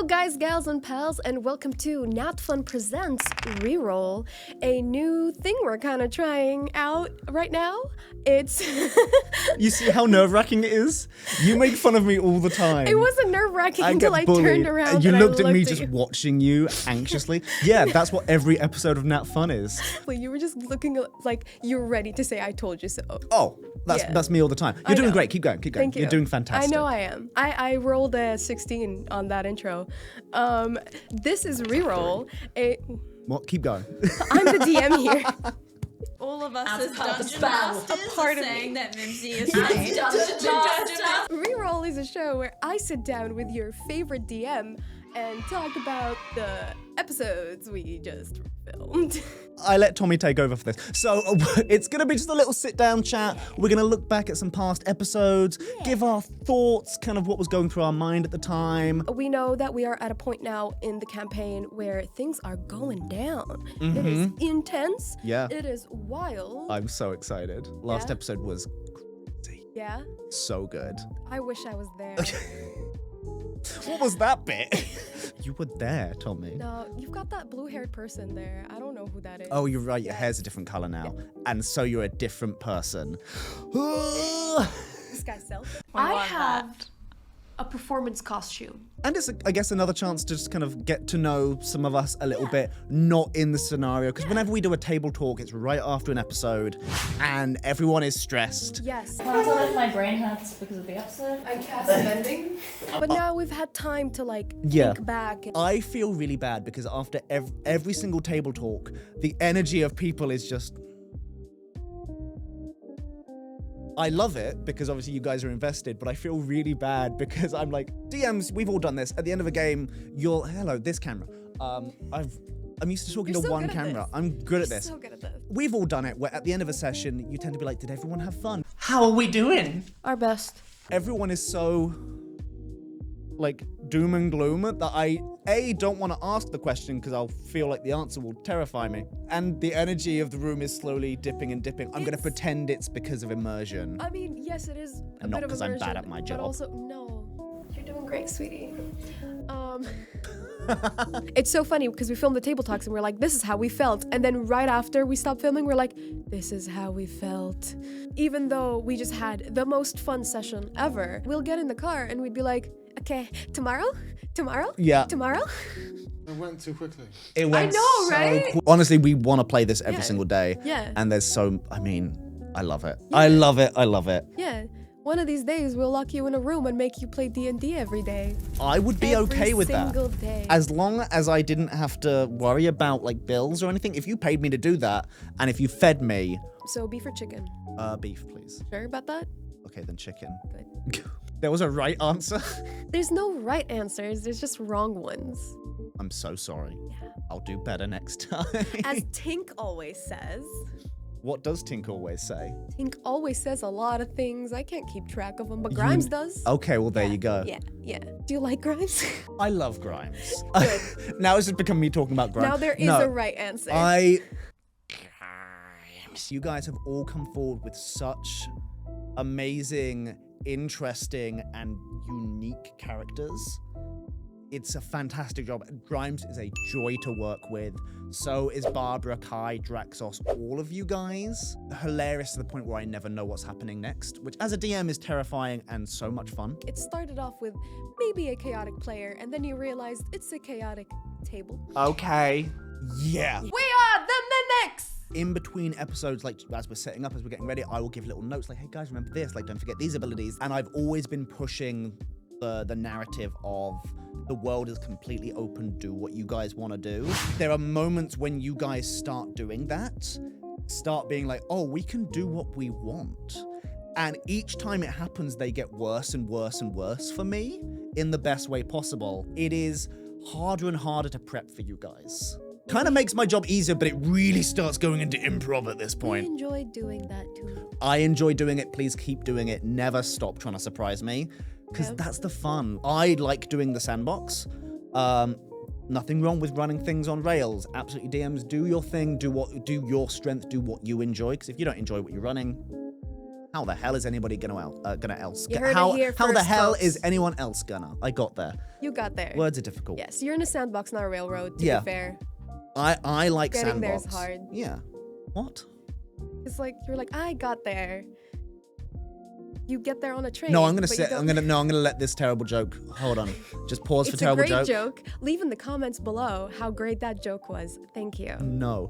Hello guys, gals, and pals, and welcome to Not Fun Presents REROLL, a new thing we're kind of trying out right now. It's... You see how nerve-wracking it is? You make fun of me all the time. It wasn't nerve-wracking until I bullied. turned around You and looked I at me looked just you. watching you anxiously. Yeah, that's what every episode of Nat Fun is. Well, you were just looking like you were ready to say I told you so. Oh, that's me all the time. You're doing great. Keep going. Thank you. You're doing fantastic. I know I am. I rolled a 16 on that intro. This is REROLL. What? Keep going. I'm the DM here. All of us as dungeon masters masters part are of saying me. that Mimsy is saying dungeon master. REROLL is a show where I sit down with your favorite DM and talk about the episodes we just filmed. I let Tommy take over for this. So it's going to be just a little sit-down chat. We're going to look back at some past episodes, give our thoughts, kind of what was going through our mind at the time. We know that we are at a point now in the campaign where things are going down. It is intense. Yeah. It is wild. I'm so excited. Last Yeah? episode was crazy. Yeah? So good. I wish I was there. What was that bit? You were there, Tommy. No, you've got that blue-haired person there. I don't know who that is. Oh, you're right. Your hair's a different color now. And so you're a different person. This guy's self. I have a performance costume. And it's, I guess, another chance to just kind of get to know some of us a little bit, not in the scenario. Because whenever we do a table talk, it's right after an episode, and everyone is stressed. Yes. Not to lift my brain hurts because of the episode. I cast bending. But now we've had time to think back. I feel really bad because after every single table talk, the energy of people is just... I love it because obviously you guys are invested, but I feel really bad because I'm like, DMs, we've all done this. At the end of a game, hello, this camera. I'm used to talking You're to so one good at camera. this. I'm good at You're this. so good at this. We've all done it where at the end of a session, you tend to be like, did everyone have fun? How are we doing? Our best. Everyone is so like doom and gloom that I don't want to ask the question because I'll feel like the answer will terrify me. And the energy of the room is slowly dipping and dipping. I'm going to pretend it's because of immersion. I mean, yes, it is a And not bit of 'cause I'm bad immersion, at my job. But also, no, you're doing great, sweetie. It's so funny because we filmed the table talks and we're like, this is how we felt. And then right after we stopped filming, we're like, this is how we felt. Even though we just had the most fun session ever, we'll get in the car and we'd be like, okay, tomorrow? Yeah. Tomorrow? It went too quickly. It went know, right? Honestly, we want to play this every Yeah. single day. Yeah. And there's I love it. I love it. I love it. Yeah. One of these days, we'll lock you in a room and make you play D&D every day. I would be okay with that. Every single day. As long as I didn't have to worry about like bills or anything. If you paid me to do that, and if you fed me, So beef or chicken? beef, please. Sure about that? Okay, then chicken. Good. There was a right answer. There's no right answers, there's just wrong ones. I'm so sorry. Yeah. I'll do better next time. As Tink always says. What does Tink always say? Tink always says a lot of things. I can't keep track of them, but Grimes does. Okay, well there you go. Yeah. Do you like Grimes? I love Grimes. Now it's just become me talking about Grimes. Now there is a right answer. You guys have all come forward with such amazing, interesting, and unique characters. It's a fantastic job. Grimes is a joy to work with. So is Barbara, Kai, Draxos, all of you guys. Hilarious to the point where I never know what's happening next, which as a DM is terrifying and so much fun. It started off with maybe a chaotic player, and then you realized it's a chaotic table. Okay. Yeah. We are the Mimics! In between episodes, like as we're setting up, as we're getting ready, I will give little notes like, hey guys, remember this, like don't forget these abilities. And I've always been pushing the narrative of the world is completely open, do what you guys want to do. There are moments when you guys start doing that, start being like, oh, we can do what we want. And each time it happens, they get worse and worse and worse for me in the best way possible. It is harder and harder to prep for you guys. Kind of makes my job easier, but it really starts going into improv at this I point. enjoy doing that too. I enjoy doing it. Please keep doing it. Never stop trying to surprise me, because that's the fun. I like doing the sandbox. Nothing wrong with running things on rails. Absolutely, DMs, do your thing. Do your strength. Do what you enjoy. Because if you don't enjoy what you're running, How the hell is anybody gonna else? You heard it How here the first, hell folks. is anyone else gonna? I got there. You got there. Words are difficult. Yes, you're in a sandbox, not a railroad, to Yeah. be fair. I like Getting sandbox. there's hard. Yeah. What? It's like, you're like, I got there. You get there on a train. No, I'm gonna but you say don't- I'm gonna let this terrible joke. Hold on. Just pause for It's a terrible great joke. Leave in the comments below how great that joke was. Thank you. No.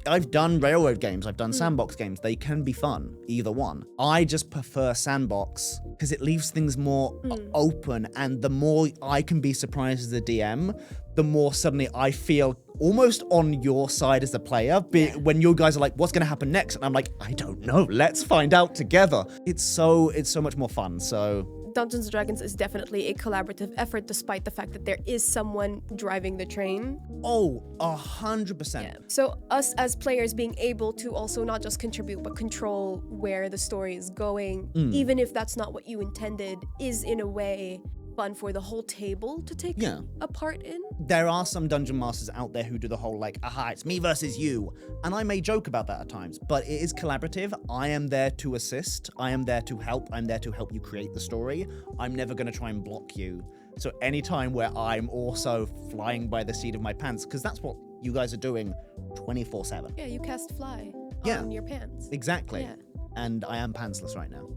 I've done railroad games, I've done sandbox games. They can be fun, either one. I just prefer sandbox because it leaves things more open, and the more I can be surprised as a DM, the more suddenly I feel almost on your side as a player. When you guys are like, what's gonna happen next? And I'm like, I don't know, let's find out together. It's so much more fun, so. Dungeons & Dragons is definitely a collaborative effort, despite the fact that there is someone driving the train. Oh, 100%. So us as players being able to also not just contribute, but control where the story is going, even if that's not what you intended, is in a way fun for the whole table to take a part in. There are some dungeon masters out there who do the whole like, aha, it's me versus you. And I may joke about that at times, but it is collaborative. I am there to assist. I am there to help. I'm there to help you create the story. I'm never going to try and block you. So anytime where I'm also flying by the seat of my pants, because that's what you guys are doing 24/7. Yeah, you cast fly Yeah. on your pants. Exactly. Yeah. And I am pantsless right now.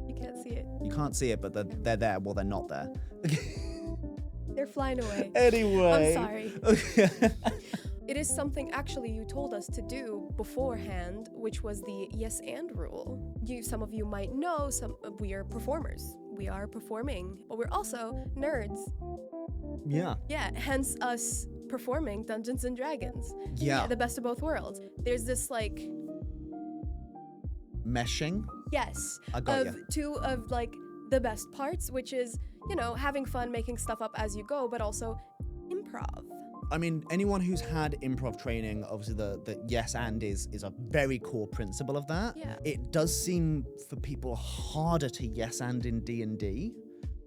You can't see it. You can't see it, but they're there. Well, they're not there. They're flying away. Anyway. I'm sorry. It is something actually you told us to do beforehand, which was the yes and rule. Some of you might know, we are performers. We are performing, but we're also nerds. Yeah. Yeah, hence us performing Dungeons and Dragons. Yeah. The best of both worlds. There's this like, Meshing. yes, I got of ya. two of like the best parts, which is, you know, having fun, making stuff up as you go, but also improv. I mean, anyone who's had improv training, obviously the yes and is a very core principle of that. Yeah. It does seem for people harder to yes and in D&D.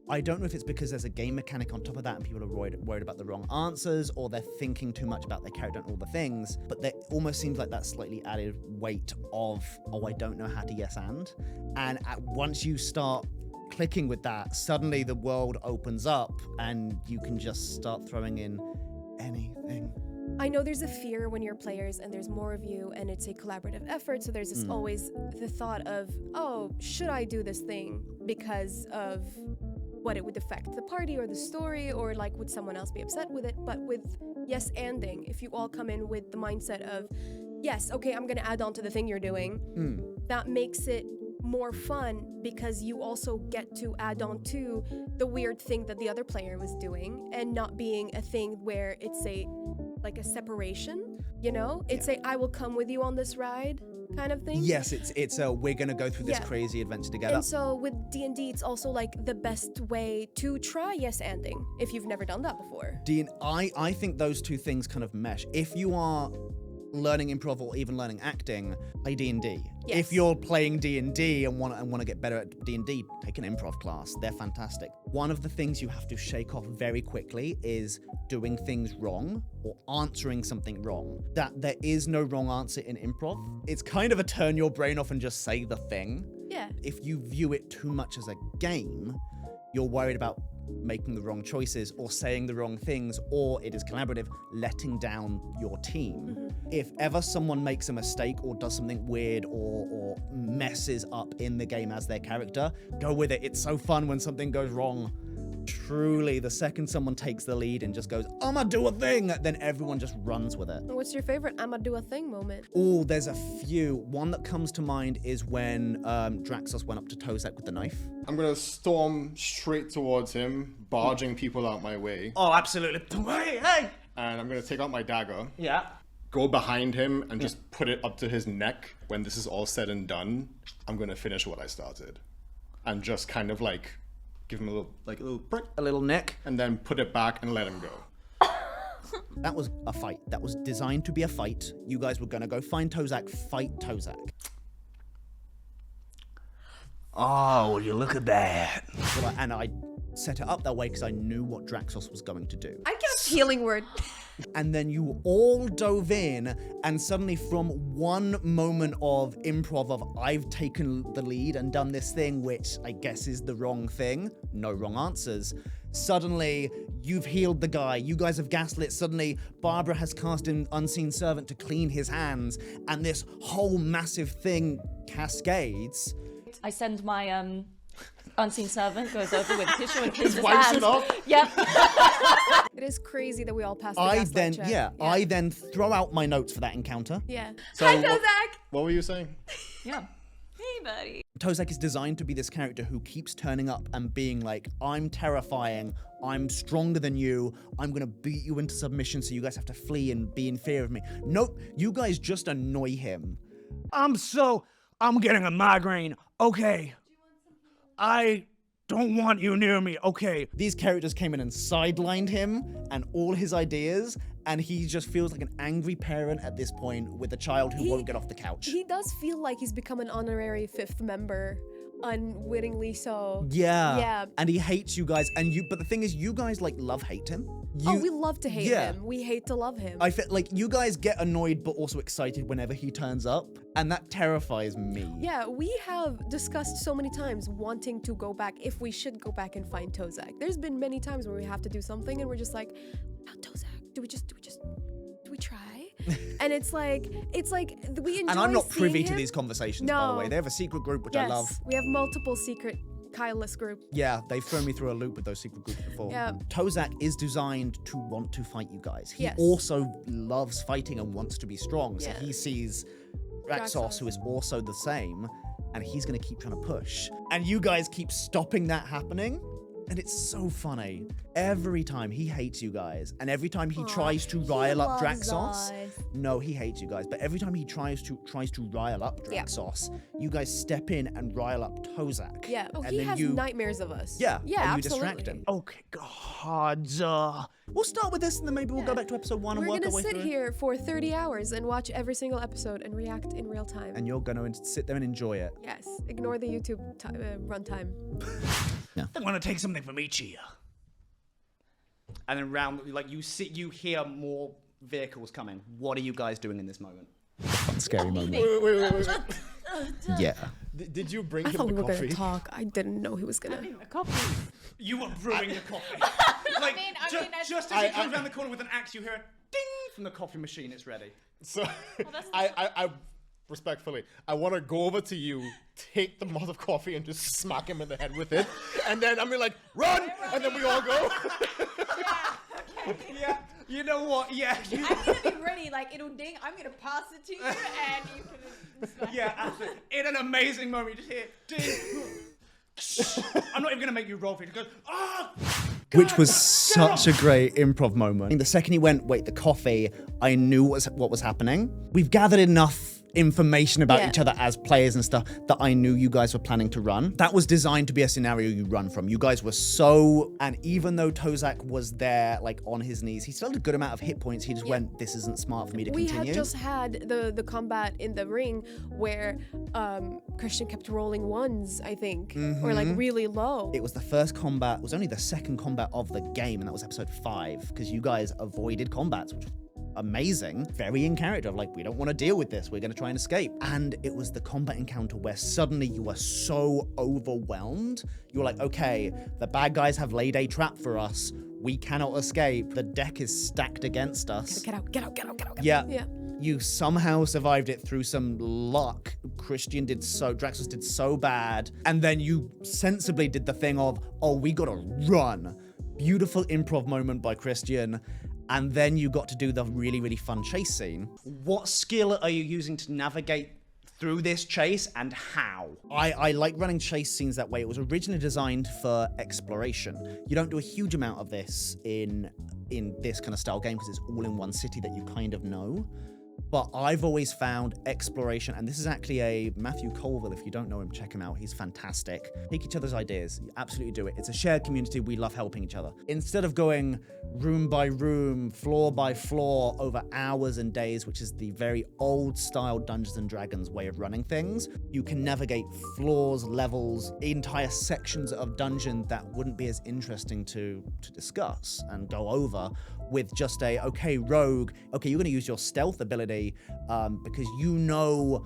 I don't know if it's because there's a game mechanic on top of that and people are worried about the wrong answers, or they're thinking too much about their character and all the things, but there almost seems like that slightly added weight of, oh, I don't know how to yes and. And once you start clicking with that, suddenly the world opens up and you can just start throwing in anything. I know there's a fear when you're players and there's more of you and it's a collaborative effort, so there's this always the thought of, oh, should I do this thing because of what it would affect the party or the story, or like would someone else be upset with it? But with yes anding, if you all come in with the mindset of, yes, okay, I'm gonna add on to the thing you're doing, that makes it more fun because you also get to add on to the weird thing that the other player was doing, and not being a thing where it's a separation, you know? It's a I will come with you on this ride kind of thing. Yes, it's a we're gonna go through this crazy adventure together. And so with D&D, it's also like the best way to try yes anding if you've never done that before. I think those two things kind of mesh. If you are learning improv or even learning acting, play D&D. Yes. If you're playing D&D and want to get better at D&D, take an improv class. They're fantastic. One of the things you have to shake off very quickly is doing things wrong or answering something wrong. That there is no wrong answer in improv. It's kind of a turn your brain off and just say the thing. Yeah. If you view it too much as a game, you're worried about making the wrong choices or saying the wrong things, or it is collaborative, letting down your team. If ever someone makes a mistake or does something weird or messes up in the game as their character, go with it. It's so fun when something goes wrong. Truly, the second someone takes the lead and just goes, I'ma do a thing, then everyone just runs with it. What's your favorite I'ma do a thing moment? Oh, there's a few. One that comes to mind is when Draxos went up to Tozak with the knife. I'm gonna storm straight towards him, barging people out my way, Oh, absolutely. Hey! and I'm gonna take out my dagger, Yeah. go behind him, and just put it up to his neck. When this is all said and done, I'm gonna finish what I started, and just kind of like give him a little prick, A little nick. and then put it back and let him go. That was a fight. That was designed to be a fight. You guys were gonna go find Tozak, fight Tozak. Oh, will you look at that? And I set it up that way because I knew what Draxos was going to do. I guess healing word. And then you all dove in, and suddenly from one moment of improv of I've taken the lead and done this thing, which I guess is the wrong thing, no wrong answers, suddenly you've healed the guy, you guys have gaslit, suddenly Barbara has cast an unseen servant to clean his hands, and this whole massive thing cascades. I send my unseen servant, goes over with a tissue and cleans his wipes hands. it off? Yep. It is crazy that we all passed the I gaslight then, check. I then throw out my notes for that encounter. Yeah. So Hi, what- Kozak! What were you saying? Yeah. Hey, buddy. Tozak is designed to be this character who keeps turning up and being like, I'm terrifying, I'm stronger than you, I'm gonna beat you into submission so you guys have to flee and be in fear of me. Nope, you guys just annoy him. I'm getting a migraine. Okay. I don't want you near me. Okay. These characters came in and sidelined him and all his ideas, and he just feels like an angry parent at this point with a child who won't get off the couch. He does feel like he's become an honorary 5th member, unwittingly so. Yeah. Yeah. And he hates you guys, but the thing is, you guys like hate him. Oh, we love to hate Yeah. him. We hate to love him. I feel like you guys get annoyed but also excited whenever he turns up, and that terrifies me. Yeah, we have discussed so many times wanting to go back, if we should go back and find Tozak. There's been many times where we have to do something and we're just like, about Tozak, do we try? And it's like we enjoy And I'm not privy seeing to him. these conversations, by the No. way. They have a secret group, which I Yes, love. we have multiple secret Khyle-less group. Yeah, they've thrown me through a loop with those secret groups before. Yeah. Tozak is designed to want to fight you guys. He Yes. also loves fighting and wants to be strong. So Yeah. he sees Draxos, who is also the same, and he's going to keep trying to push. And you guys keep stopping that happening. And it's so funny. Every time he hates you guys, and every time he tries to rile up Draxos. No, he hates you guys. But every time he tries to rile up Yeah. Draxos, you guys step in and rile up Tozak. Yeah. Oh, and he then has you, nightmares of us. Yeah. Yeah, and you absolutely. distract him. Okay, God. We'll start with this, and then maybe we'll go back to episode 1 and We're work our gonna way sit through. here for 30 hours and watch every single episode and react in real time. And you're going to sit there and enjoy it. Yes, ignore the YouTube runtime. I'm gonna take something from each ear. And then you hear more vehicles coming. What are you guys doing in this moment? Fun, scary moment. Wait. Yeah. Did you bring I him thought the we were coffee? gonna talk. I didn't know he was gonna. You were brewing the coffee. Like, just as it comes around the corner with an axe, you hear a ding from the coffee machine. It's ready. So, I respectfully, I want to go over to you, take the mug of coffee, and just smack him in the head with it, and then I'm like, run, and then we all go. Yeah. You know what? Yeah. I'm gonna be ready. Like it'll ding. I'm gonna pass it to you, and you can. Smack Yeah, absolutely. In an amazing moment, you just hear ding. I'm not even gonna make you roll for it. It goes, ah! Which was such a great improv moment. The second he went, wait, the coffee, I knew what was happening. We've gathered enough information about Yeah. each other as players and stuff that I knew you guys were planning to run. That was designed to be a scenario you run from. You guys were and even though Tozak was there, like on his knees, he still had a good amount of hit points. He just went, this isn't smart for me to We continue. had just had the combat in the ring where Christian kept rolling ones, I think, or like really low. It was the first combat, it was only the second combat of the game, and that was episode 5, because you guys avoided combats, which was amazing. Very in character, like, we don't want to deal with this, we're going to try and escape. And it was the combat encounter where suddenly you were so overwhelmed. You were like, okay, the bad guys have laid a trap for us. We cannot escape. The deck is stacked against us. Get out. Yeah. Yeah. You somehow survived it through some luck. Draxus did so bad. And then you sensibly did the thing of, oh, we gotta run. Beautiful improv moment by Christian. And then you got to do the really, really fun chase scene. What skill are you using to navigate through this chase, and how? I like running chase scenes that way. It was originally designed for exploration. You don't do a huge amount of this in this kind of style game because it's all in one city that you kind of know. But I've always found exploration, and this is actually a Matthew Colville. If you don't know him, check him out. He's fantastic. Take each other's ideas. You absolutely do it. It's a shared community. We love helping each other. Instead of going room by room, floor by floor over hours and days, which is the very old style Dungeons and Dragons way of running things, you can navigate floors, levels, entire sections of dungeon that wouldn't be as interesting to discuss and go over with just a, okay, rogue, okay, you're going to use your stealth ability because you know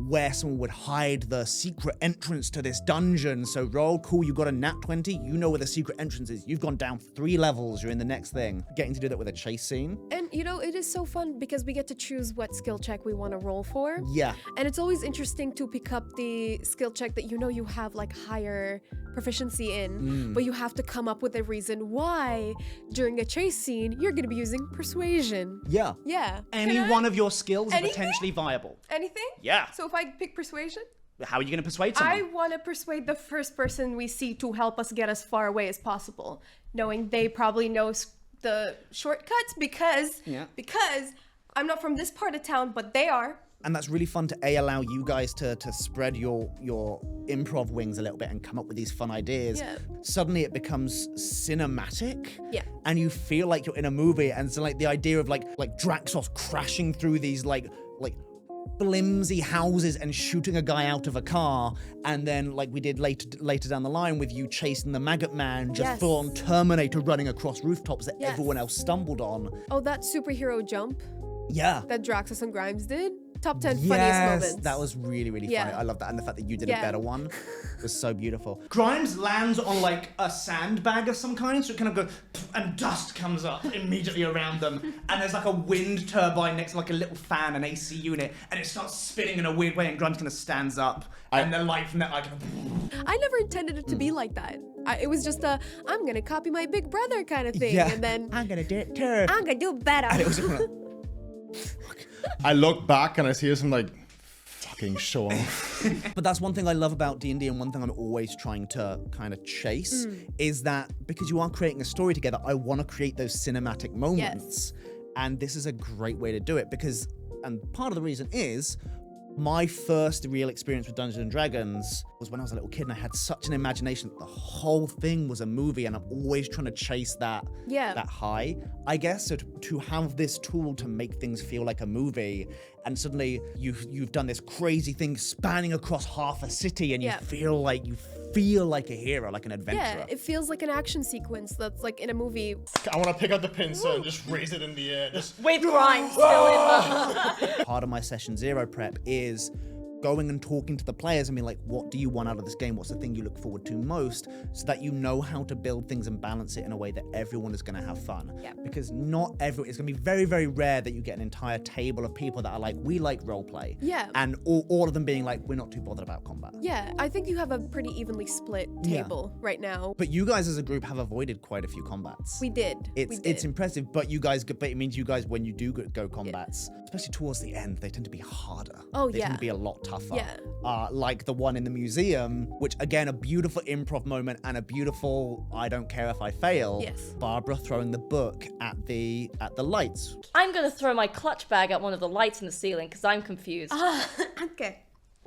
where someone would hide the secret entrance to this dungeon. So roll, cool, you got a nat 20, you know where the secret entrance is. You've gone down 3 levels, you're in the next thing. Getting to do that with a chase scene. And you know, it is so fun because we get to choose what skill check we want to roll for. Yeah. And it's always interesting to pick up the skill check that you know you have like higher proficiency in, but you have to come up with a reason why during a chase scene you're going to be using persuasion. Yeah. Yeah. Any one of your skills are Anything? potentially viable. Anything? Yeah. So if I pick persuasion, How are you going to persuade someone? I want to persuade the first person we see to help us get as far away as possible, knowing they probably know the shortcuts because I'm not from this part of town, but they are. And that's really fun to allow you guys to spread your improv wings a little bit and come up with these fun ideas. Yeah. Suddenly it becomes cinematic. Yeah. And you feel like you're in a movie. And so like the idea of like Draxos crashing through these like flimsy houses and shooting a guy out of a car, and then like we did later down the line with you chasing the maggot man, just Yes. full on Terminator running across rooftops that Yes. everyone else stumbled on. Oh, that superhero jump Yeah. that Draxus and Grimes did. Top 10 funniest Yes, moments. that was really, really Yeah. funny. I love that. And the fact that you did Yeah. a better one was so beautiful. Grimes lands on like a sandbag of some kind, so it kind of goes, and dust comes up immediately around them, and there's like a wind turbine next to like a little fan, an AC unit, and it starts spinning in a weird way, and Grimes kind of stands up, and the light from that like. I never intended it to be like that. It was just a, I'm gonna copy my big brother kind of thing, Yeah. and then I'm gonna do it too. I'm gonna do better. And it was like, I look back and I see some like fucking show off. but that's one thing I love about D&D, and one thing I'm always trying to kind of chase is that because you are creating a story together, I want to create those cinematic moments. And this is a great way to do it because, and part of the reason is, my first real experience with Dungeons and Dragons was when I was a little kid, and I had such an imagination that the whole thing was a movie, and I'm always trying to chase that high, I guess. So to have this tool to make things feel like a movie, and suddenly you've done this crazy thing spanning across half a city, and you feel like a hero, like an adventurer. Yeah, it feels like an action sequence that's like in a movie. I want to pick up the pincer and just raise it in the air. Just With Grimes still in the... Part of my session 0 prep is going and talking to the players and being like, what do you want out of this game? What's the thing you look forward to most? So that you know how to build things and balance it in a way that everyone is going to have fun. Yeah. Because not everyone, it's going to be very, very rare that you get an entire table of people that are like, we like roleplay. Yeah. And all of them being like, we're not too bothered about combat. Yeah, I think you have a pretty evenly split table right now. But you guys as a group have avoided quite a few combats. We did. It's impressive, but it means you guys, when you do go combats, especially towards the end, they tend to be harder. Oh, they yeah. tend to be a lot tougher. Yeah. Like the one in the museum, which again, a beautiful improv moment and a beautiful, I don't care if I fail. Yes. Barbara throwing the book at the lights. I'm gonna throw my clutch bag at one of the lights in the ceiling because I'm confused. Okay.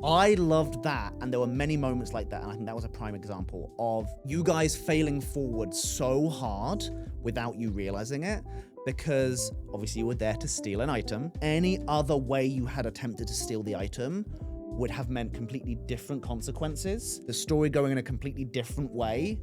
I loved that, and there were many moments like that, and I think that was a prime example of you guys failing forward so hard without you realizing it, because obviously you were there to steal an item. Any other way you had attempted to steal the item would have meant completely different consequences, the story going in a completely different way,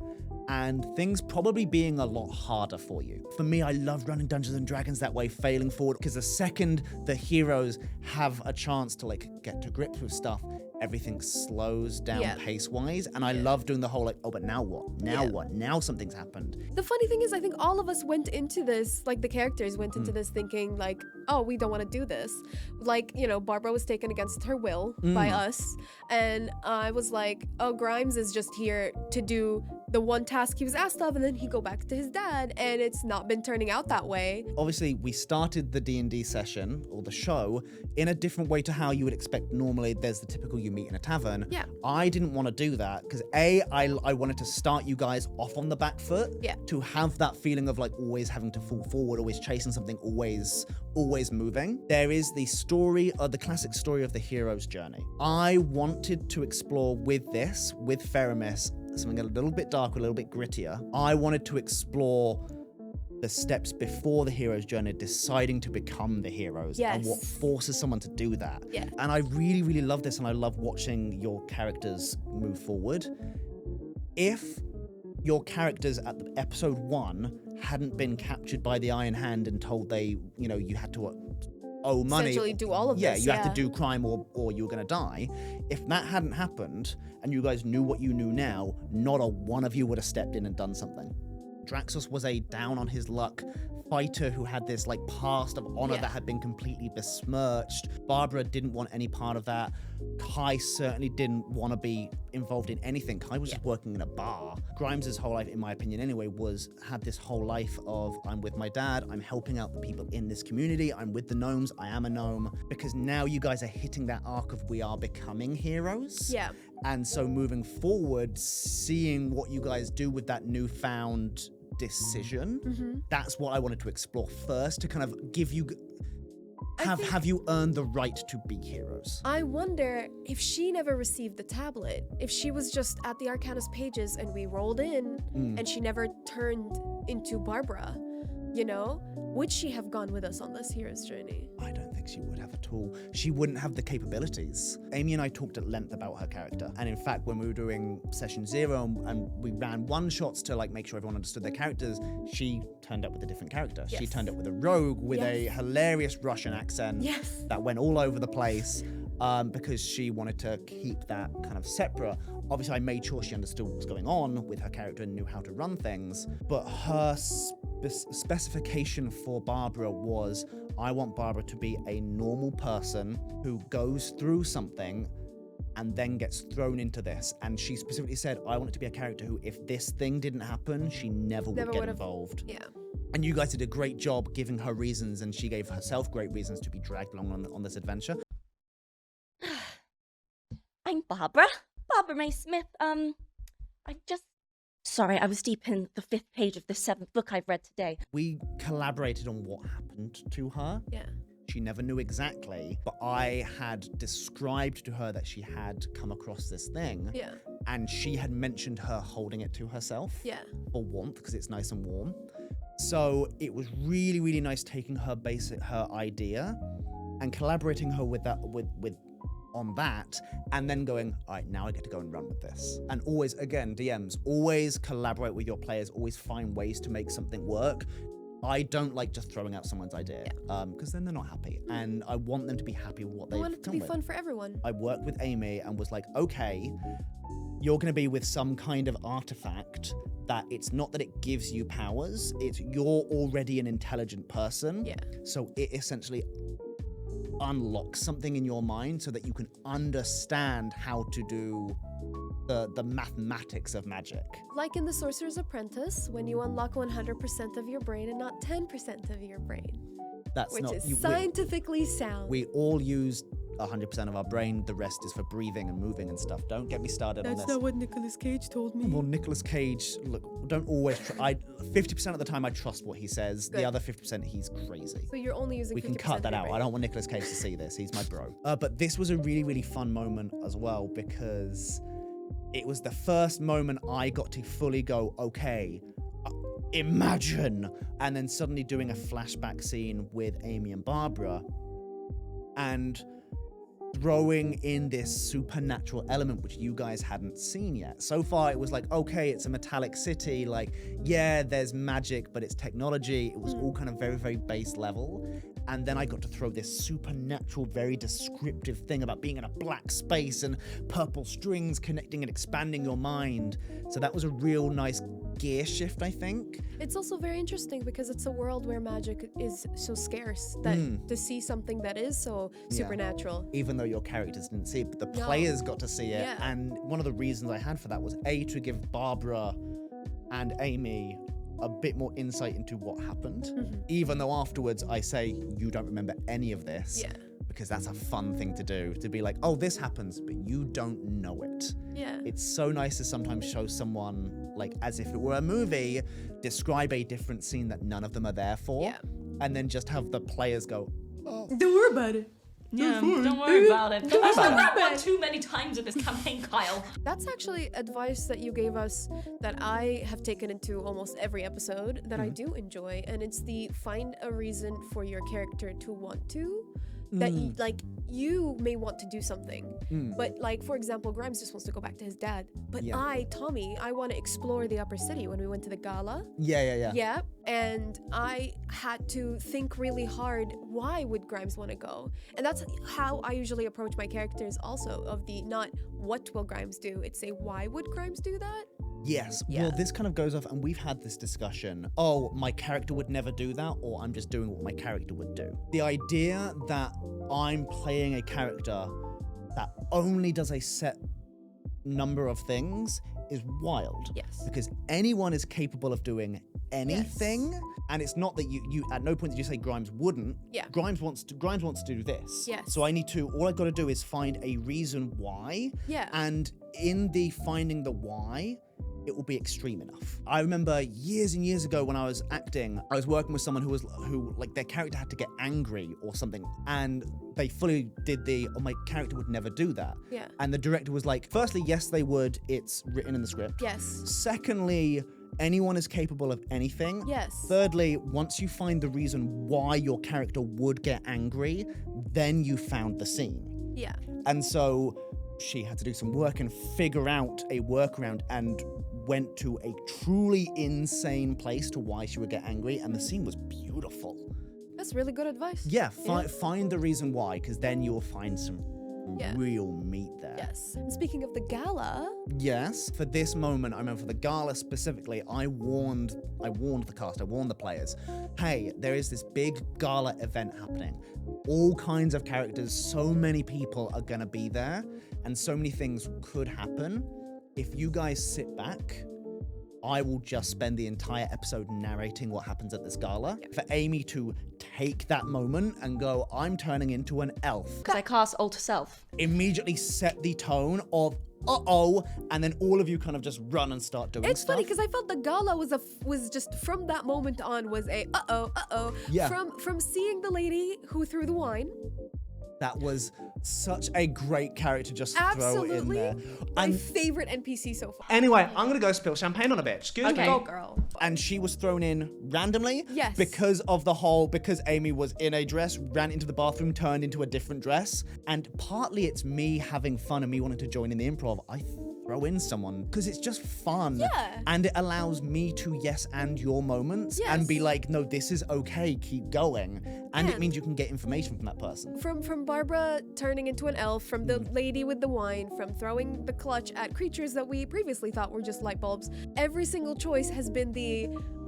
and things probably being a lot harder for you. For me, I love running Dungeons and Dragons that way, failing forward, because the second the heroes have a chance to like get to grips with stuff, everything slows down pace-wise, and I love doing the whole like, oh, but now what? Now what? Now something's happened. The funny thing is, I think all of us went into this, like the characters went into this thinking like, oh, we don't want to do this. Like, you know, Barbara was taken against her will by us, and I was like, oh, Grimes is just here to do the one task he was asked of, and then he go back to his dad, and it's not been turning out that way. Obviously, we started the D&D session, or the show, in a different way to how you would expect normally. There's the typical you meet in a tavern. Yeah. I didn't want to do that because I wanted to start you guys off on the back foot. Yeah. To have that feeling of like always having to fall forward, always chasing something, always moving. There is the story, the classic story of the hero's journey. I wanted to explore with this, with Feramis, something a little bit darker, a little bit grittier. I wanted to explore the steps before the hero's journey, deciding to become the heroes, and what forces someone to do that. Yeah. And I really, really love this, and I love watching your characters move forward. If your characters at episode 1 hadn't been captured by the Iron Hand and told they, you had to owe money. Essentially do all of this. You have to do crime or you're going to die. If that hadn't happened and you guys knew what you knew now, not a one of you would have stepped in and done something. Draxus was a down on his luck fighter who had this like past of honor that had been completely besmirched. Barbara didn't want any part of that. Kai certainly didn't want to be involved in anything. Kai was just working in a bar. Grimes' whole life, in my opinion anyway, had this whole life of I'm with my dad, I'm helping out the people in this community, I'm with the gnomes, I am a gnome. Because now you guys are hitting that arc of we are becoming heroes. Yeah. And so moving seeing what you guys do with that newfound decision, that's what I wanted to explore first, to kind of give you have you earned the right to be heroes. I wonder if she never received the tablet, if she was just at the Arcanus pages and we rolled in and she never turned into Barbara, would she have gone with us on this hero's journey? I don't think she would have at all. She wouldn't have the capabilities. Amy and I talked at length about her character. And in fact, when we were doing session 0 and we ran one-shots to like make sure everyone understood their characters, she turned up with a different character. Yes. She turned up with a rogue with a hilarious Russian accent that went all over the place because she wanted to keep that kind of separate. Obviously, I made sure she understood what was going on with her character and knew how to run things, but her specification for Barbara was, I want Barbara to be a normal person who goes through something and then gets thrown into this. And she specifically said, I want it to be a character who, if this thing didn't happen, she never would get involved. Yeah. And you guys did a great job giving her reasons, and she gave herself great reasons to be dragged along on this adventure. I'm Barbara May Smith. Sorry, I was deep in the 5th page of the 7th book I've read today. We collaborated on what happened to her. Yeah. She never knew exactly, but I had described to her that she had come across this thing. Yeah. And she had mentioned her holding it to herself. Yeah. For warmth, because it's nice and warm. So it was really, really nice taking her idea and collaborating her with that, on that, and then going, all right, now I get to go and run with this. And always, again, DMs, always collaborate with your players, always find ways to make something work. I don't like just throwing out someone's idea, because then they're not happy, and I want them to be happy with what they've I want it to be fun for everyone. I worked with Amy and was like, okay, you're going to be with some kind of artifact that it's not that it gives you powers, it's you're already an intelligent person. Yeah. So it essentially unlocks something in your mind so that you can understand how to do the mathematics of magic. Like in The Sorcerer's Apprentice, when you unlock 100% of your brain and not 10% of your brain. That's which not is scientifically sound. We all use 100% of our brain. The rest is for breathing and moving and stuff. Don't get me started on this. That's not what Nicolas Cage told me. Well, Nicolas Cage, look, don't always. 50% of the time I trust what he says. Good. The other 50% he's crazy. So you're only using 50% We can cut that of your out. brain. I don't want Nicolas Cage to see this. He's my bro. But this was a really, really fun moment as well, because it was the first moment I got to fully go, okay, imagine, and then suddenly doing a flashback scene with Amy and Barbara and throwing in this supernatural element which you guys hadn't seen yet. So far it was like, okay, it's a metallic city, like, yeah, there's magic, but it's technology. It was all kind of very, very base level. And then I got to throw this supernatural, very descriptive thing about being in a black space and purple strings connecting and expanding your mind. So that was a real nice gear shift, I think. It's also very interesting because it's a world where magic is so scarce that to see something that is so supernatural. Even though your characters didn't see it, but the players got to see it. Yeah. And one of the reasons I had for that was to give Barbara and Amy a bit more insight into what happened. Even though afterwards I say, you don't remember any of this. Yeah. because that's a fun thing to do, to be like, oh, this happens, but you don't know it. Yeah. It's so nice to sometimes show someone, like, as if it were a movie, describe a different scene that none of them are there for, Yeah. and then just have the players go, oh. Don't worry about it. Yeah, don't worry about it. I've said that about one it. too many times in this campaign, Kyle. That's actually advice that you gave us that I have taken into almost every episode that I do enjoy, and it's the find a reason for your character to want to. That you may want to do something, but like, for example, Grimes just wants to go back to his dad, but Yeah. Tommy, I want to explore the upper city when we went to the gala. Yeah. And I had to think really hard, why would Grimes want to go? And that's how I usually approach my characters also, of the not what will Grimes do, it's a why would Grimes do that? Yes. Yeah. Well, this kind of goes off, and we've had this discussion. Oh, my character would never do that, or I'm just doing what my character would do. The idea that I'm playing a character that only does a set number of things is wild. Yes. Because anyone is capable of doing anything, and it's not that you at no point did you say Grimes wouldn't. Yeah. Grimes wants to do this. Yes. So all I've got to do is find a reason why. Yeah. And in the finding the why, it will be extreme enough. I remember years and years ago when I was acting, I was working with someone who like their character had to get angry or something, and they fully did my character would never do that. Yeah. And the director was like, firstly, yes, they would. It's written in the script. Yes. Secondly, anyone is capable of anything. Yes. Thirdly, once you find the reason why your character would get angry, then you found the scene. Yeah. And so she had to do some work and figure out a workaround, and went to a truly insane place to why she would get angry, and the scene was beautiful. That's really good advice. Yeah, find the reason why, because then you'll find some real meat there. Yes. And speaking of the gala, Yes, for this moment, I remember for the gala specifically, I warned the cast, I warned the players, hey, there is this big gala event happening. All kinds of characters, so many people are gonna be there, and so many things could happen. If you guys sit back, I will just spend the entire episode narrating what happens at this gala. For Amy to take that moment and go, I'm turning into an elf. Because I cast Alter Self. Immediately set the tone of, uh-oh, and then all of you kind of just run and start doing it's stuff. funny because I felt the gala was just from that moment on was a uh-oh. Yeah. From seeing the lady who threw the wine. That was such a great character just throw in Absolutely. there. My And, favorite NPC so far. Anyway, I'm gonna go spill champagne on a bitch. Excuse Okay. me. Go, girl. and she was thrown in randomly. Yes. Because Amy was in a dress, ran into the bathroom, turned into a different dress. And partly it's me having fun and me wanting to join in the improv. I throw in someone because it's just fun. Yeah. And it allows me to yes and your moments Yes. and be like, no, this is okay, keep going. And it And- means you can get information from that person. From Barbara turning into an elf, from the lady with the wine, from throwing the clutch at creatures that we previously thought were just light bulbs. Every single choice has been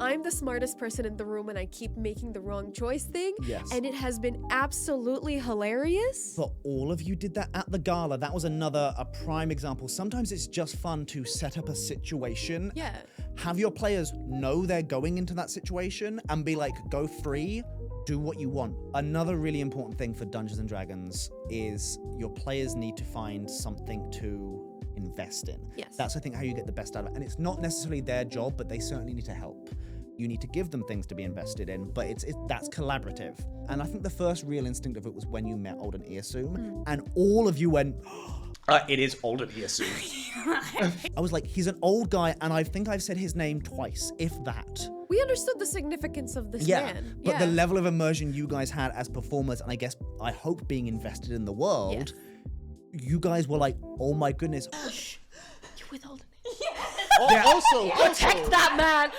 I'm the smartest person in the room and I keep making the wrong choice thing. Yes. And it has been absolutely hilarious. But all of you did that at the gala. That was a prime example. Sometimes it's just fun to set up a situation. Yeah. Have your players know they're going into that situation and be like, go free, do what you want. Another really important thing for Dungeons and Dragons is your players need to find something to invest in. Yes. That's, I think, how you get the best out of it. And it's not necessarily their job, but they certainly need to help. You need to give them things to be invested in, but that's collaborative. And I think the first real instinct of it was when you met Alden Earsum, and all of you went, It is older here soon. I was like, he's an old guy, and I think I've said his name twice, if that. We understood the significance of this man. But the level of immersion you guys had as performers, and I hope being invested in the world, you guys were like, oh my goodness. You with Alden? Also, Protect that man!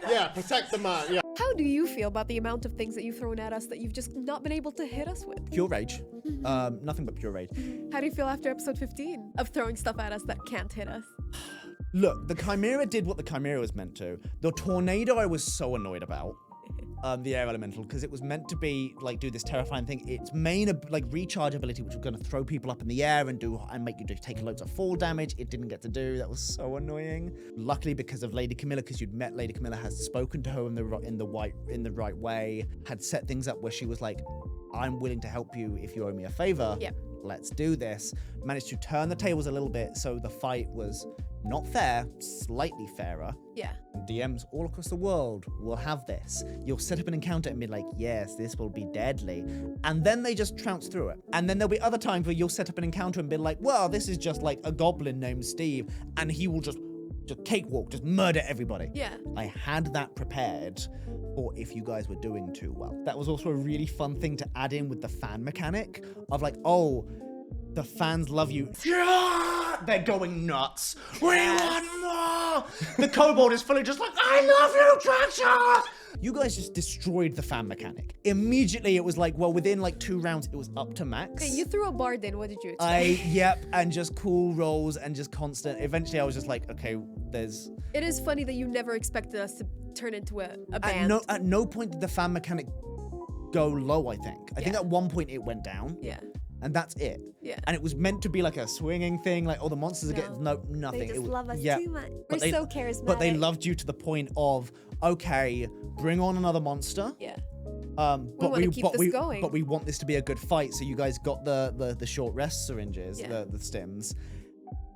Yeah, protect the man. Yeah. How do you feel about the amount of things that you've thrown at us that you've just not been able to hit us with? Pure rage. Nothing but pure rage. How do you feel after episode 15 of throwing stuff at us that can't hit us? Look, the Chimera did what the Chimera was meant to. The tornado I was so annoyed about. the air elemental, because it was meant to be like do this terrifying thing. Its main like recharge ability, which was going to throw people up in the air and make you take loads of fall damage, it didn't get to do. That was so annoying. Luckily, because of Lady Camilla, because you'd met Lady Camilla, has spoken to her in the right way, had set things up where she was like, I'm willing to help you if you owe me a favor. Yep. Let's do this. Managed to turn the tables a little bit so the fight was not fair, slightly fairer. Yeah. DMs all across the world will have this. You'll set up an encounter and be like, yes, this will be deadly. And then they just trounce through it. And then there'll be other times where you'll set up an encounter and be like, well, this is just like a goblin named Steve, and he will just cakewalk, just murder everybody. Yeah. I had that prepared for if you guys were doing too well. That was also a really fun thing to add in with the fan mechanic of like, oh, the fans love you. Yeah! They're going nuts. We want more. The kobold is fully just like, I love you, Traxxas. You guys just destroyed the fan mechanic. Immediately, it was like, well, within like 2 rounds, it was up to max. Okay, you threw a bard in. What did you expect? Yep, and just cool rolls and just constant. Eventually, I was just like, okay, there's... It is funny that you never expected us to turn into a band. At no point did the fan mechanic go low, I think. I think at one point it went down. Yeah. And that's it. Yeah. And it was meant to be like a swinging thing, like, oh, the monsters are getting nothing. They just It was, love us yeah. too much. But We're so charismatic. But they loved you to the point of, okay, bring on another monster. Yeah. But wanna keep this going. But we want this to be a good fight. So you guys got the short rest syringes, Yeah. the stims.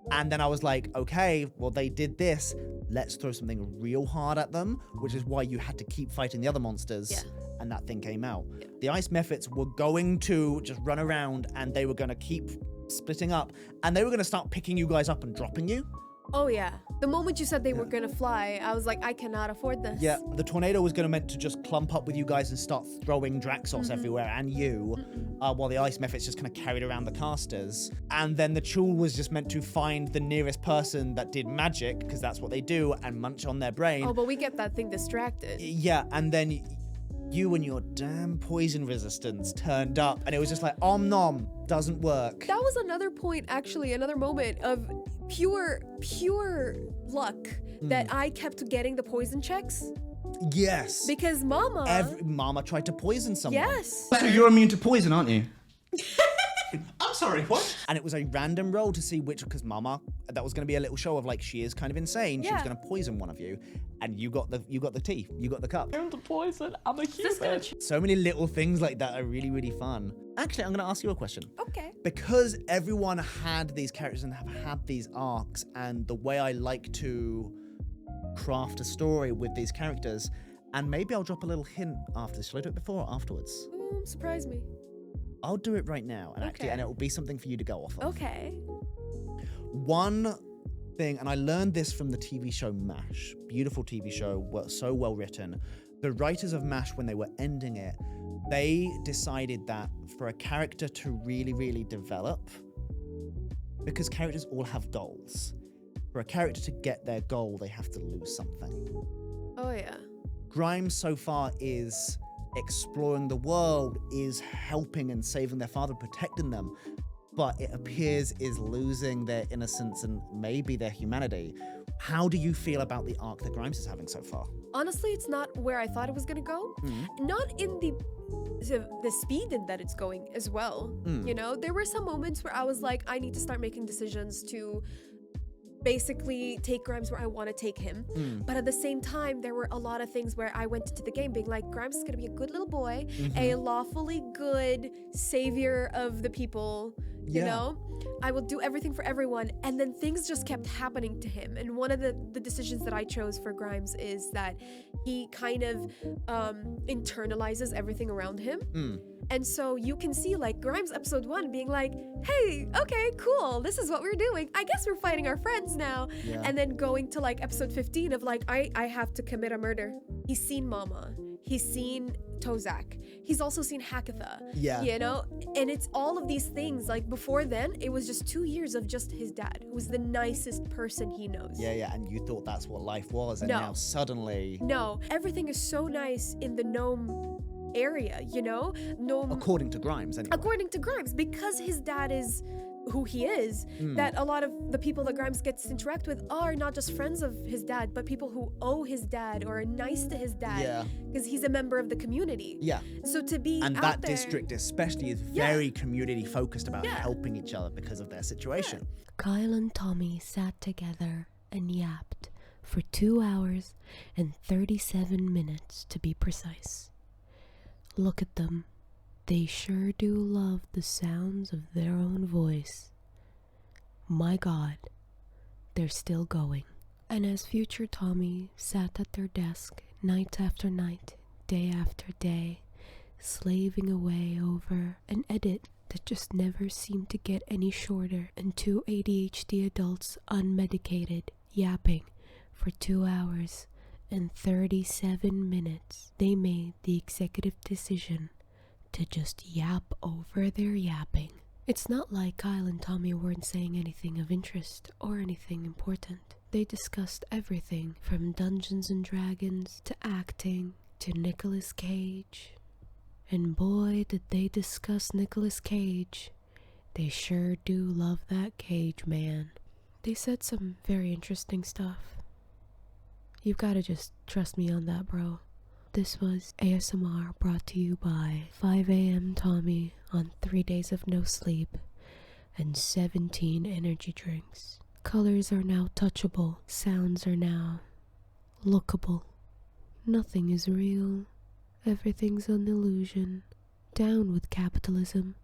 And then I was like, okay, well, they did this. Let's throw something real hard at them, which is why you had to keep fighting the other monsters. Yeah. And that thing came out. Yeah. The ice mephits were going to just run around and they were going to keep splitting up and they were going to start picking you guys up and dropping you. Oh, yeah. The moment you said they were going to fly, I was like, I cannot afford this. Yeah, the tornado was going to meant to just clump up with you guys and start throwing Draxos everywhere and you, while the ice mephits just kind of carried around the casters. And then the Chul was just meant to find the nearest person that did magic, because that's what they do, and munch on their brain. Oh, but we get that thing distracted. Yeah, and then you and your damn poison resistance turned up, and it was just like, om nom, doesn't work. That was another point, actually, another moment of pure luck that I kept getting the poison checks. Yes. Because Mama... Mama tried to poison someone. Yes. So you're immune to poison, aren't you? I'm sorry, what? And it was a random roll to see which, because Mama, that was going to be a little show of like, she is kind of insane. She was Yeah. going to poison one of you, and you got the tea, you got the cup. I'm the poison. I'm a human. So many little things like that are really, really fun. Actually, I'm going to ask you a question. Okay. Because everyone had these characters and have had these arcs, and the way I like to craft a story with these characters, and maybe I'll drop a little hint after this. Shall I do it before or afterwards? Surprise me. I'll do it right now, and Okay. and it will be something for you to go off of. Okay. One thing, and I learned this from the TV show MASH. Beautiful TV show, so well written. The writers of MASH, when they were ending it, they decided that for a character to really, really develop, because characters all have goals, for a character to get their goal, they have to lose something. Oh, yeah. Grimes so far is exploring the world, is helping and saving their father, protecting them, but it appears is losing their innocence and maybe their humanity. How do you feel about the arc that Grimes is having so far? Honestly, it's not where I thought it was gonna go. Not in the speed in that it's going as well. You know, there were some moments where I was like, I need to start making decisions to basically take Grimes where I want to take him. But at the same time, there were a lot of things where I went into the game being like, Grimes is gonna be a good little boy, a lawfully good savior of the people, you know? I will do everything for everyone. And then things just kept happening to him. And one of the decisions that I chose for Grimes is that he kind of internalizes everything around him. And so you can see like Grimes episode 1 being like, hey, okay, cool, this is what we're doing. I guess we're fighting our friends now. Yeah. And then going to like episode 15 of like, I have to commit a murder. He's seen Mama. He's seen Tozak. He's also seen Hakatha. Yeah. You know? And it's all of these things. Like before then, it was just 2 years of just his dad, who was the nicest person he knows. Yeah, and you thought that's what life was, and No. now suddenly... No, everything is so nice in the gnome area, you know? Gnome According to Grimes, anyway. According to Grimes, because his dad is who he is, that a lot of the people that Grimes gets to interact with are not just friends of his dad, but people who owe his dad or are nice to his dad because he's a member of the community. Yeah. So to be And out that there, district especially is very community focused about helping each other because of their situation. Khyle and Tommy sat together and yapped for 2 hours and 37 minutes to be precise. Look at them. They sure do love the sounds of their own voice. My God, they're still going. And as future Tommy sat at their desk night after night, day after day, slaving away over an edit that just never seemed to get any shorter, and two ADHD adults unmedicated yapping for 2 hours and 37 minutes, they made the executive decision to just yap over their yapping. It's not like Khyle and Tommy weren't saying anything of interest or anything important. They discussed everything from Dungeons and Dragons to acting to Nicolas Cage. And boy, did they discuss Nicolas Cage. They sure do love that Cage man. They said some very interesting stuff. You've gotta just trust me on that, bro. This was ASMR brought to you by 5 a.m. Tommy on 3 days of no sleep and 17 energy drinks. Colors are now touchable. Sounds are now lookable. Nothing is real. Everything's an illusion. Down with capitalism.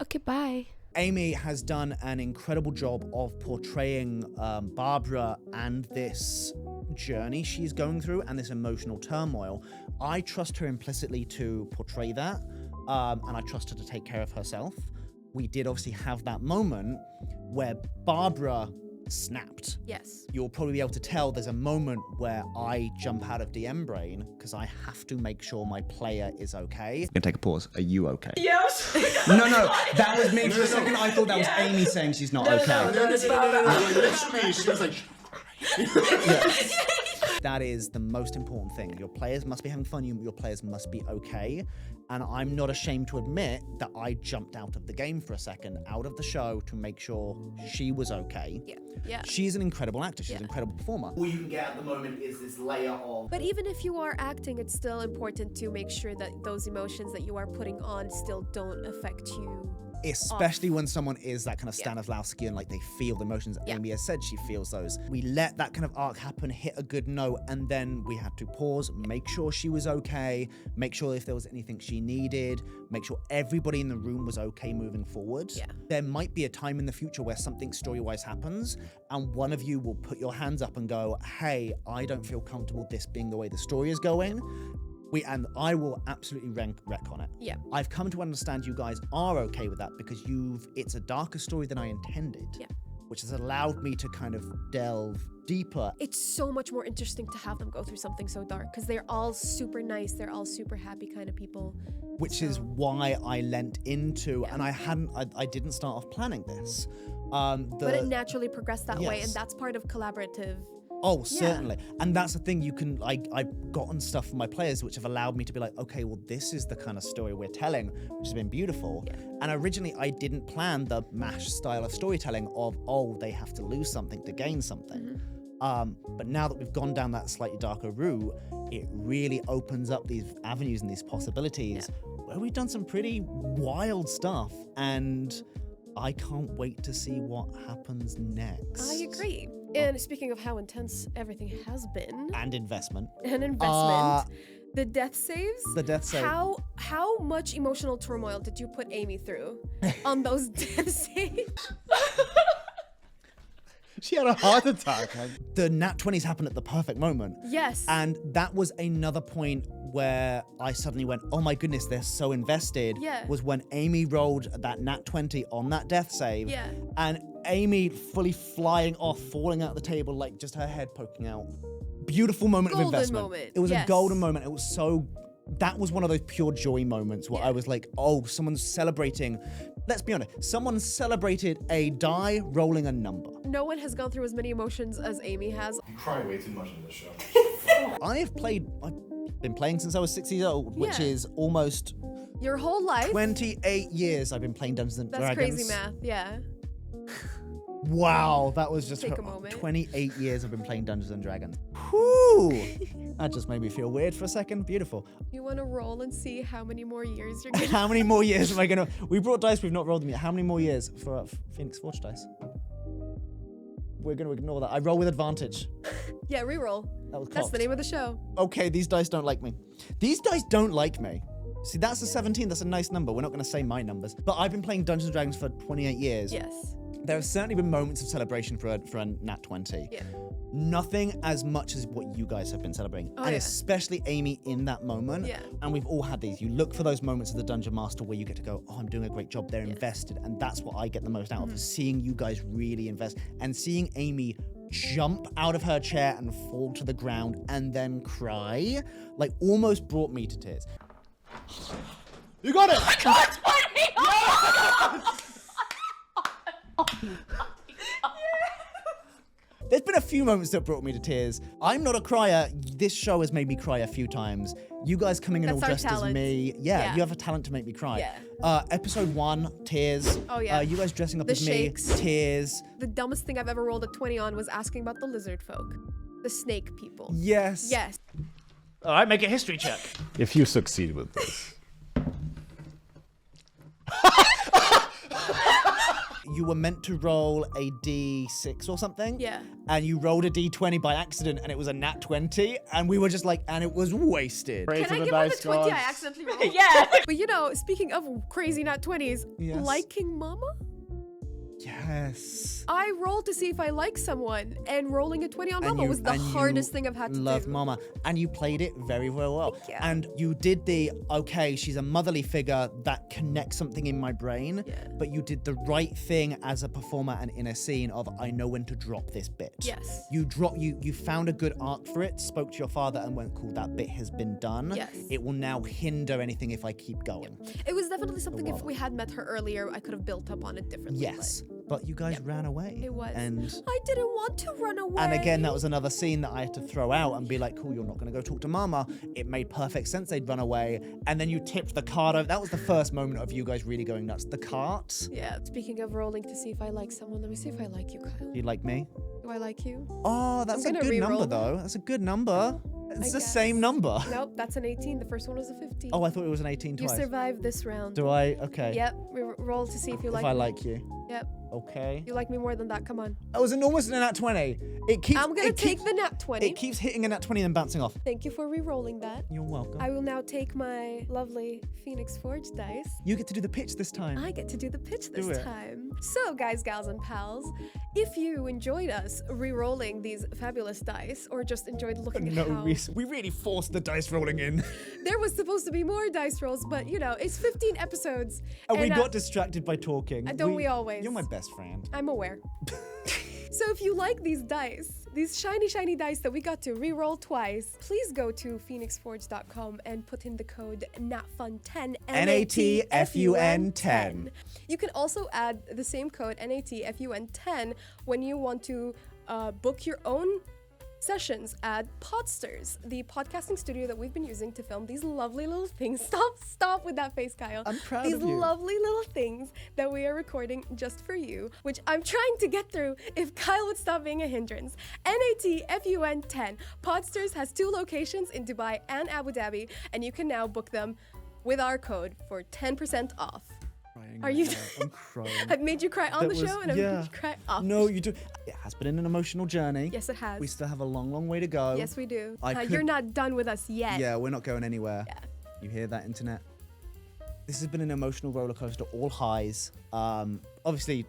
Okay, bye. Amy has done an incredible job of portraying Barbara and this journey she's going through and this emotional turmoil. I trust her implicitly to portray that, and I trust her to take care of herself. We did obviously have that moment where Barbara snapped. Yes. You'll probably be able to tell there's a moment where I jump out of DM brain because I have to make sure my player is okay. Gonna take a pause. Are you okay? Yes. No, that was me for a second. I thought that was Amy saying she's not okay. Literally, she was like, That is the most important thing. Your players must be having fun. Your players must be okay. And I'm not ashamed to admit that I jumped out of the game for a second, out of the show, to make sure she was okay. Yeah. She's an incredible actor. She's an incredible performer. All you can get at the moment is this layer of... But even if you are acting, it's still important to make sure that those emotions that you are putting on still don't affect you. Especially when someone is that kind of Stanislavski and like they feel the emotions. Amy has said she feels those. We let that kind of arc happen, hit a good note, and then we had to pause, make sure she was okay, make sure if there was anything she needed, make sure everybody in the room was okay moving forward. There might be a time in the future where something story-wise happens and one of you will put your hands up and go, hey, I don't feel comfortable this being the way the story is going. And I will absolutely wreck on it. I've come to understand you guys are okay with that because it's a darker story than I intended. Which has allowed me to kind of delve deeper. It's so much more interesting to have them go through something so dark because they're all super nice, they're all super happy kind of people. Which is why I lent into, and I didn't start off planning this. But it naturally progressed that way, and that's part of collaborative. Oh, certainly. And that's the thing, I've gotten stuff from my players which have allowed me to be like, okay, well, this is the kind of story we're telling, which has been beautiful. And originally I didn't plan the MASH style of storytelling of, oh, they have to lose something to gain something. But now that we've gone down that slightly darker route, it really opens up these avenues and these possibilities where we've done some pretty wild stuff. And I can't wait to see what happens next. I agree. And speaking of how intense everything has been. And investment. The death saves. The death save. How much emotional turmoil did you put Amy through on those death saves? she had a heart attack. The nat 20s happened at the perfect moment. Yes. And that was another point where I suddenly went, oh my goodness, they're so invested. Was when Amy rolled that nat 20 on that death save. And Amy fully flying off, falling out the table, like just her head poking out. Beautiful moment of investment. Moment. It was a golden moment. It was so... That was one of those pure joy moments where I was like, oh, someone's celebrating. Let's be honest. Someone celebrated a die rolling a number. No one has gone through as many emotions as Amy has. You cry way too much in this show. I've been playing since I was 6 years old, which is almost Your whole life. 28 years I've been playing Dungeons and That's Dragons. crazy math. Yeah. Wow, that was just Take a moment. 28 years I've been playing Dungeons and Dragons. Whew. That just made me feel weird for a second. Beautiful. You want to roll and see how many more years you're gonna. How many more years am I gonna? We brought dice, we've not rolled them yet. How many more years for Phoenix Forge dice? We're gonna ignore that. I roll with advantage. Yeah, reroll. That was That's the cocked. name of the show. Okay, these dice don't like me. These dice don't like me. See, that's a 17. That's a nice number. We're not going to say my numbers. But I've been playing Dungeons & Dragons for 28 years. Yes. There have certainly been moments of celebration for a nat 20. Yeah. Nothing as much as what you guys have been celebrating. Oh, and yeah. especially Amy in that moment. Yeah. And we've all had these. You look for those moments of the Dungeon Master where you get to go, oh, I'm doing a great job. They're invested. And that's what I get the most out of, is seeing you guys really invest. And seeing Amy jump out of her chair and fall to the ground and then cry, like almost brought me to tears. You got it! There's been a few moments that brought me to tears. I'm not a crier. This show has made me cry a few times. You guys coming in That's all our dressed as talent. me. Yeah. You have a talent to make me cry. Yeah. Episode 1, tears. Oh, yeah. You guys dressing up The as shakes. me, tears. The dumbest thing I've ever rolled at 20 on was asking about the lizard folk. The snake people. Yes. Yes. All right, make a history check. If you succeed with this. You were meant to roll a D6 or something. Yeah. And you rolled a D20 by accident and it was a nat 20. And we were just like, and it was wasted. Pray Can to I the give her the dice 20 gods. I accidentally rolled? Yeah. But you know, speaking of crazy nat 20s, Yes. liking mama? Yes. I rolled to see if I like someone, and rolling a 20 on mama was the and you hardest thing I've had to loved do. Mama, and you played it very, very well. Thank you. And you did the okay, she's a motherly figure that connects something in my brain. Yeah. But you did the right thing as a performer and in a scene of I know when to drop this bit. Yes. You found a good arc for it, spoke to your father and went, cool, that bit has been done. Yes. It will now hinder anything if I keep going. It was definitely something if Wow. we had met her earlier, I could have built up on it differently. Yes. But you guys ran away. It was. And I didn't want to run away. And again, that was another scene that I had to throw out and be like, cool, you're not going to go talk to Mama. It made perfect sense they'd run away. And then you tipped the cart over. That was the first moment of you guys really going nuts. The cart. Yeah. Speaking of rolling to see if I like someone, let me see if I like you, Kyle. Do you like me? Do I like you? Oh, that's a gonna good re-roll number, them. though. That's a good number. It's the guess. same number. Nope, that's an 18. The first one was a 15. Oh, I thought it was an 18 You twice. survived this round. Do I? Okay. Yep. Roll to see if you If like I me. like you. Yep. Okay. You like me more than that. Come on. That was almost an nat 20. It keeps. I'm gonna it take keeps- the nat 20. It keeps hitting a nat 20 and bouncing off. Thank you for re-rolling that. You're welcome. I will now take my lovely Phoenix Forge dice. You get to do the pitch this time. I get to do the pitch this Do it. time. So, guys, gals, and pals, if you enjoyed us re-rolling these fabulous dice, or just enjoyed looking at no how reason. We really forced the dice rolling in. there was supposed to be more dice rolls, but you know, it's 15 episodes, And we and, got distracted by talking. don't we always? You're my best friend. I'm aware. So if you like these dice, these shiny dice that we got to re-roll twice, please go to phoenixforge.com and put in the code NATFUN10. NATFUN10. You can also add the same code NATFUN10 when you want to book your own sessions at Podsters, the podcasting studio that we've been using to film these lovely little things. Stop with that face, Kyle. I'm proud these of you. lovely little things that we are recording just for you, which I'm trying to get through if Kyle would stop being a hindrance. NATFUN10. Podsters has 2 locations in Dubai and Abu Dhabi, and you can now book them with our code for 10% off. Are you? I'm crying. I've made you cry on That the was- show, and I've yeah. made you cry off. No, you do. It has been an emotional journey. Yes, it has. We still have a long, long way to go. Yes, we do. I You're could- not done with us yet. Yeah, we're not going anywhere. Yeah. You hear that, internet? This has been an emotional roller coaster, all highs. Obviously,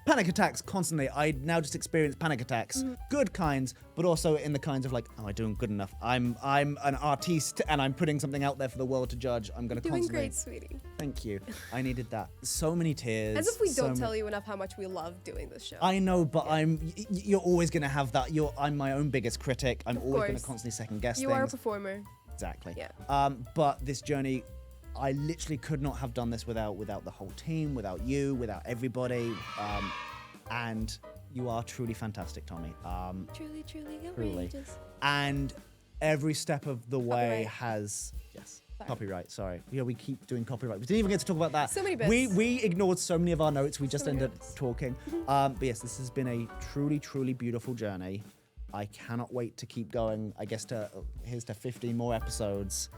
panic attacks constantly. I now just experience panic attacks, good kinds, but also in the kinds of like, am I doing good enough? I'm an artiste and I'm putting something out there for the world to judge. I'm gonna Doing constantly. great, sweetie. Thank you. I needed that. So many tears. As if we so don't ma- tell you enough how much we love doing this show. I know, but you're always gonna have that. I'm my own biggest critic. I'm always gonna course. constantly second guess You things. are a performer. Exactly. Yeah. But this journey, I literally could not have done this without the whole team, without you, without everybody. And you are truly fantastic, Tommy. Truly Truly. outrageous. And every step of the way way. has, yes, Copyright, sorry. Yeah, we keep doing copyright. We didn't even get to talk about that. So many bits. We ignored so many of our notes. We just many ended up notes. talking. But yes, this has been a truly, truly beautiful journey. I cannot wait to keep going. I guess here's to 15 more episodes.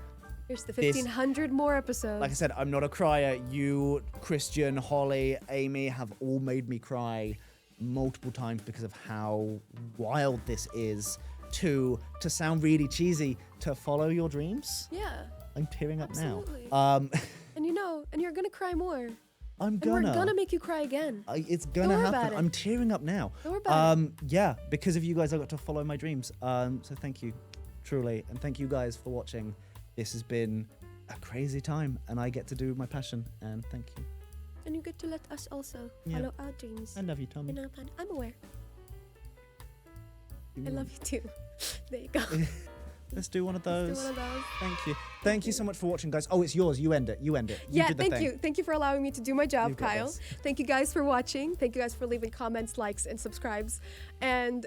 Here's the 1,500 more episodes. Like I said, I'm not a crier. You, Christian, Holly, Amy have all made me cry multiple times because of how wild this is. To sound really cheesy, to follow your dreams. Yeah. I'm tearing up Absolutely. now. And and you're gonna cry more. I'm And gonna. we're gonna make you cry again. It's gonna worry happen. about it. I'm tearing up now. Don't worry about it. Yeah, because of you guys, I got to follow my dreams. So thank you, truly, and thank you guys for watching. This has been a crazy time, and I get to do my passion. And thank you. And you get to let us also Yeah. follow our dreams. I love you, Tommy. I'm aware. I love you too. There you go. Let's do one of those. Let's do one of those. Thank you. Thank you so much for watching, guys. Oh, it's yours. You end it. You end it. You Yeah, did the thank thing. you. Thank you for allowing me to do my job, You've got Kyle. this. Thank you guys for watching. Thank you guys for leaving comments, likes, and subscribes. And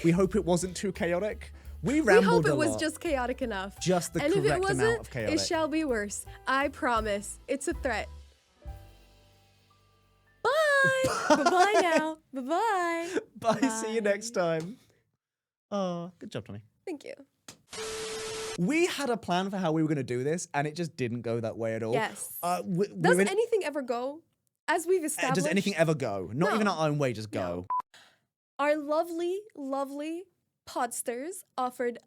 We hope it wasn't too chaotic. We we rambled hope it a was lot. just chaotic enough. Just the and if it correct wasn't, amount of chaotic. it shall be worse. I promise. It's a threat. Bye. Bye-bye now. Bye-bye. Bye. See you next time. Oh, good job, Tommy. Thank you. We had a plan for how we were going to do this, and it just didn't go that way at all. Yes. We're Does in- anything ever go? As we've established. does anything ever go? Not No. even our own way, just go. Our lovely, lovely podsters offered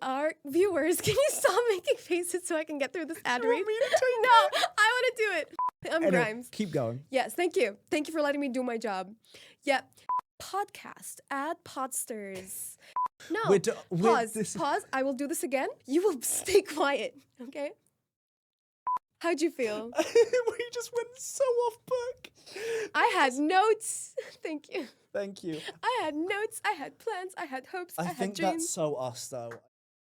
our viewers. Can you stop making faces so I can get through this ad read? No, I want to do it. I'm Anyway, Grimes. keep going. Yes, thank you. Thank you for letting me do my job. Yeah. Podcast. Add podsters. No. Pause. Pause. I will do this again. You will stay quiet. Okay? How'd you feel? We just went so off book. I had notes. Thank you. Thank you. I had notes. I had plans. I had hopes. I I had think dreams. that's so us, though.